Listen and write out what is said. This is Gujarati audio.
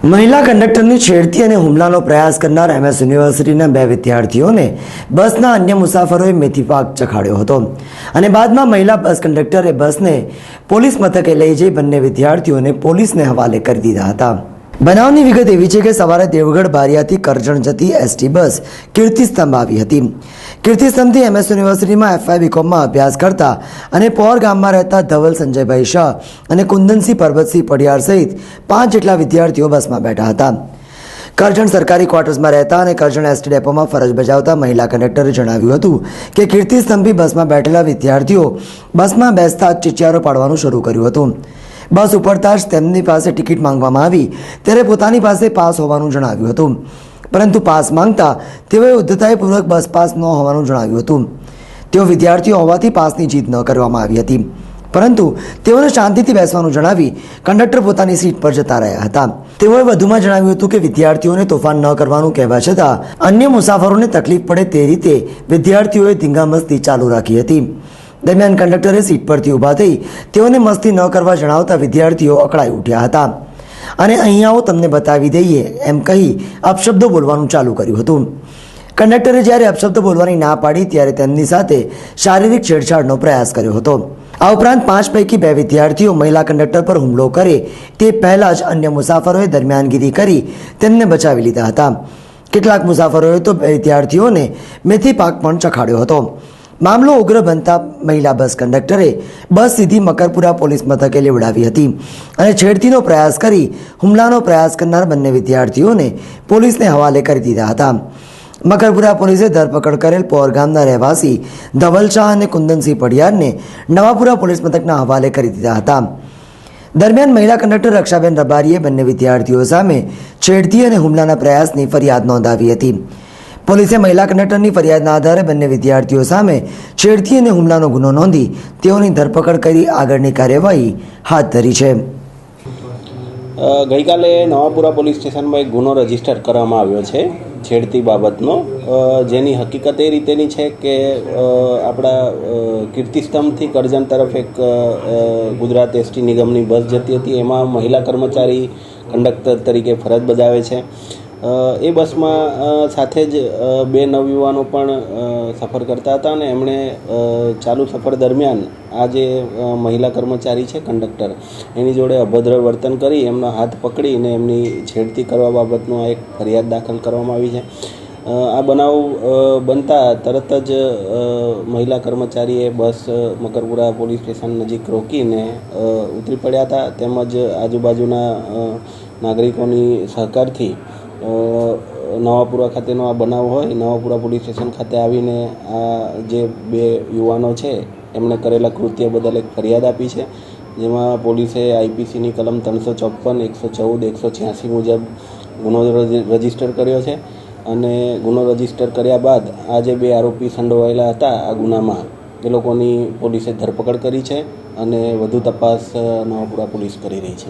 મહિલા કંડક્ટરની છેડતી અને હુમલાનો પ્રયાસ કરનાર MS યુનિવર્સિટીના 2 વિદ્યાર્થીઓને બસના અન્ય મુસાફરોએ મેથીપાક ચખાડ્યો હતો અને બાદમાં મહિલા બસ કંડક્ટરે બસને પોલીસ મથકે લઈ જઈ બંને વિદ્યાર્થીઓને પોલીસને હવાલે કરી દીધા હતા। બનાવની વિગત એવી છે કે સવારે દેવગઢ બારિયાથી કરજણ જતી ST બસ કીર્તિસ્તંભ આવી હતી। કીર્તિસ્તંભથી MS યુનિવર્સિટીમાં FY BComમાં અભ્યાસ કરતા અને પોર ગામમાં રહેતા ધવલ સંજયભાઈ શાહ અને કુંદનસિંહ પરબતસિંહ પડિયાર સહિત 5 જેટલા વિદ્યાર્થીઓ બસમાં બેઠા હતા। કરજણ સરકારી ક્વાર્ટર્સમાં રહેતા અને કરજણ ST ડેપોમાં ફરજ બજાવતા મહિલા કંડક્ટરે જણાવ્યું હતું કે કીર્તિસ્તંભી બસમાં બેઠેલા વિદ્યાર્થીઓ બસમાં બેસતા ચિચિયારો પાડવાનું શરૂ કર્યું હતું। બસ ઉપડતા જ તેમની પાસે ટિકિટ માંગવામાં આવી ત્યારે પોતાની પાસે પાસ હોવાનું જણાવ્યું હતું, પરંતુ પાસ માંગતા તેઓએ ઉદ્ધતાઈપૂર્વક બસ પાસ ન હોવાનું જણાવ્યું હતું। તેઓ વિદ્યાર્થીઓ હોવાથી પાસની જીત ન કરવામાં આવી હતી, પરંતુ તેઓને શાંતિથી બેસવાનું જણાવી કંડક્ટર પોતાની સીટ પર જતા રહ્યા હતા। તેઓએ વધુમાં જણાવ્યું હતું કે વિદ્યાર્થીઓને તોફાન ન કરવાનું કહેવા છતાં અન્ય મુસાફરોને તકલીફ પડે તે રીતે વિદ્યાર્થીઓએ ધીંગામસ્તી ચાલુ રાખી હતી। દરમિયાન કંડક્ટરે સીટ પરથી ઊભા થઈ તેઓને મસ્તી ન કરવા જણાવતા વિદ્યાર્થીઓ અકળાઈ ઉઠ્યા હતા અને અહીં આવો તમને બતાવી દઈએ એમ કહી અપશબ્દો બોલવાનું ચાલુ કર્યું હતું। કંડક્ટરે જ્યારે અપશબ્દો બોલવાની ના પાડી ત્યારે તેમની સાથે શારીરિક છેડછાડનો પ્રયાસ કર્યો હતો। આ ઉપરાંત 5 પૈકી 2 વિદ્યાર્થીઓ મહિલા કંડક્ટર પર હુમલો કરે તે પહેલાં જ અન્ય મુસાફરોએ દરમિયાનગીરી કરી તેમને બચાવી લીધા હતા। કેટલાક મુસાફરોએ તો વિદ્યાર્થીઓને મેથી પાક પણ ચખાડ્યો હતો। મામલો ઉગ્ર બનતા મહિલા બસ કંડક્ટરે બસ સીધી મકરપુરા પોલીસ મથકે લેવડાવી હતી અને છેડતીનો પ્રયાસ કરી હુમલાનો પ્રયાસ કરનાર બંને વિદ્યાર્થીઓને પોલીસને હવાલે કરી દીધા હતા। મકરપુરા પોલીસે ધરપકડ કરેલ પોર ગામના રહેવાસી ધવલ શાહ અને કુંદનસિંહ પડિયારને નવાપુરા પોલીસ મથકના હવાલે કરી દીધા હતા। દરમિયાન મહિલા કંડક્ટર રક્ષાબેન રબારીએ બંને વિદ્યાર્થીઓ સામે છેડતી અને હુમલાના પ્રયાસની ફરિયાદ નોંધાવી હતી। પોલીસે મહિલા કંડક્ટરની ફરિયાદના આધારે બંને વિદ્યાર્થીઓ સામે છેડતી અને હુમલાનો ગુનો નોંધી તેઓની ધરપકડ કરી આગળની કાર્યવાહી હાથ ધરી છે। ગઈકાલે નવાપુરા પોલીસ સ્ટેશનમાં એક ગુનો રજીસ્ટર કરવામાં આવ્યો છે છેડતી બાબતનો, જેની હકીકત એ રીતેની છે કે આપણા કીર્તિસ્તંભથી કરજણ તરફ એક ગુજરાત ST નિગમની બસ જતી હતી। એમાં મહિલા કર્મચારી કંડક્ટર તરીકે ફરજ બજાવે છે। એ બસમાં સાથે જ 2 નવયુવાનો પણ સફર કરતા હતા અને એમણે ચાલુ સફર દરમિયાન આ જે મહિલા કર્મચારી છે કંડક્ટર, એની જોડે અભદ્ર વર્તન કરી એમનો હાથ પકડીને એમની છેડતી કરવા બાબતનું એક ફરિયાદ દાખલ કરવામાં આવી છે। આ બનાવ બનતા તરત જ મહિલા કર્મચારીએ બસ મકરપુરા પોલીસ સ્ટેશન નજીક રોકીને ઉતરી પડ્યા હતા, તેમજ આજુબાજુના નાગરિકોની સહકારથી નવાપુરા ખાતેનો આ બનાવ હોય નવાપુરા પોલીસ સ્ટેશન ખાતે આવીને આ જે 2 યુવાનો છે એમણે કરેલા કૃત્ય બદલ એક ફરિયાદ આપી છે, જેમાં પોલીસે IPCની કલમ 354, 114, 186 મુજબ ગુનો રજીસ્ટર કર્યો છે અને ગુનો રજીસ્ટર કર્યા બાદ આ જે 2 આરોપી સંડોવાયેલા હતા આ ગુનામાં એ લોકોની પોલીસે ધરપકડ કરી છે અને વધુ તપાસ નવાપુરા પોલીસ કરી રહી છે।